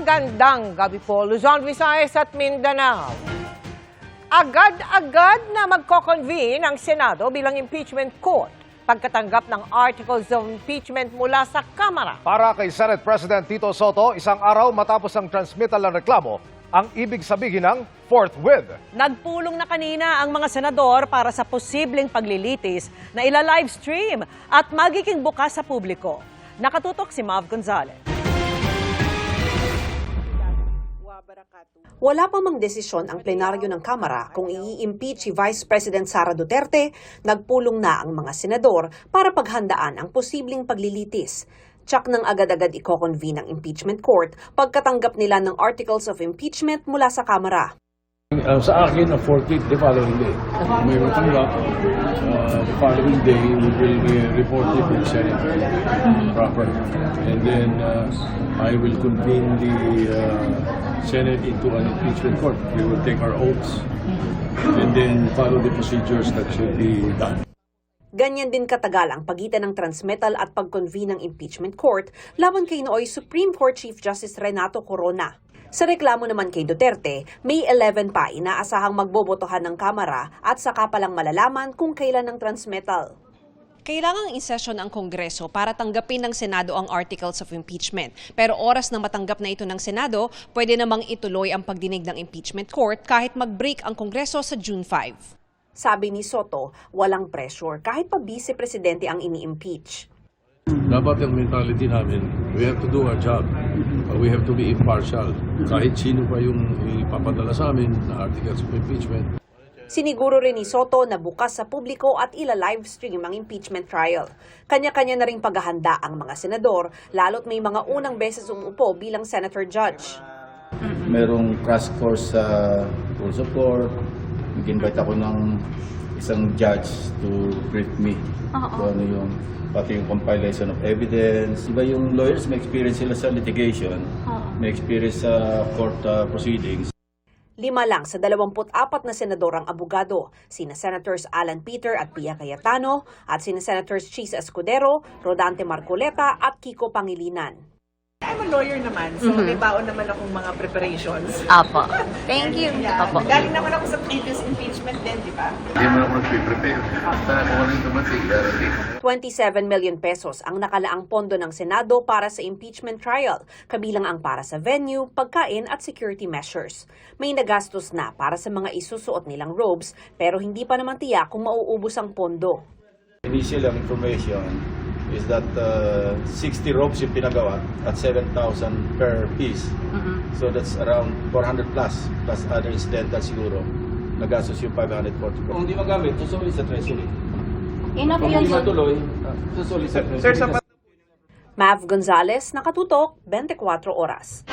Magandang gabi po, Luzon, Visayas at Mindanao. Agad-agad na magko-convene ang Senado bilang impeachment court pagkatanggap ng articles of impeachment mula sa Kamara. Para kay Senate President Tito Soto, isang araw matapos ang transmittal ng reklamo, ang ibig sabihin ng forthwith. Nagpulong na kanina ang mga senador para sa posibleng paglilitis na ila-livestream at magiging bukas sa publiko. Nakatutok si Mav Gonzalez. Wala pa mang desisyon ang plenaryo ng Kamara kung i-impeach si Vice President Sara Duterte, nagpulong na ang mga senador para paghandaan ang posibleng paglilitis. Tsak nang agad-agad i-convene ang impeachment court pagkatanggap nila ng articles of impeachment mula sa Kamara. Sa akin, 14th, the following day. May matanggap, the following day, we will report it in Senate proper. And then, I will convene the Senate into an impeachment court. We will take our oaths and then follow the procedures that should be done. Ganyan din katagal ang pagitan ng transmittal at pag-convene ng impeachment court laban kay nooy Supreme Court Chief Justice Renato Corona. Sa reklamo naman kay Duterte, May 11 pa inaasahang magbobotohan ng Kamara at saka palang malalaman kung kailan ang transmittal. Kailangang in-session ang Kongreso para tanggapin ng Senado ang articles of impeachment. Pero oras na matanggap na ito ng Senado, pwede namang ituloy ang pagdinig ng impeachment court kahit mag-break ang Kongreso sa June 5. Sabi ni Soto, walang pressure kahit pa vice-presidente ang ini-impeach. Dapat ang mentality namin, we have to do our job. We have to be impartial. Kahit sino pa yung ipapadala sa amin na articles of impeachment. Siniguro rin ni Soto na bukas sa publiko at ila-livestream ang impeachment trial. Kanya-kanya na ring paghahanda ang mga senador, lalo't may mga unang beses umupo bilang senator judge. Merong crash course sa rules of court. Nag-invite ako ng isang judge to brief me. Kung ano yung, pati yung compilation of evidence. Iba yung lawyers, may experience sila sa litigation, may experience sa court proceedings. 5 lang sa 24 na senador ang abogado, sina Senators Alan Peter at Pia Cayetano at sina Senators Chis Escudero, Rodante Marcoleta at Kiko Pangilinan. I'm a lawyer naman, so may baon naman akong mga preparations. Apo. Thank you. Yeah. Apo. Galing naman ako sa previous impeachment din, di ba? Hindi mo naman prepare. Basta kung ano yung dumating, darating. 27 million pesos ang nakalaang pondo ng Senado para sa impeachment trial, kabilang ang para sa venue, pagkain at security measures. May nagastos na para sa mga isusuot nilang robes, pero hindi pa naman tiyak kung mauubos ang pondo. Initial information is that 60 robes yung pinagawa at 7,000 per piece. So that's around 400 plus other incidental siguro. Nagastos yung 544. Kung hindi magamit, susuli sa treasury. Enough Kung yun. hindi matuloy, susuli sa treasury. Mav Gonzalez, Nakatutok, 24 Oras.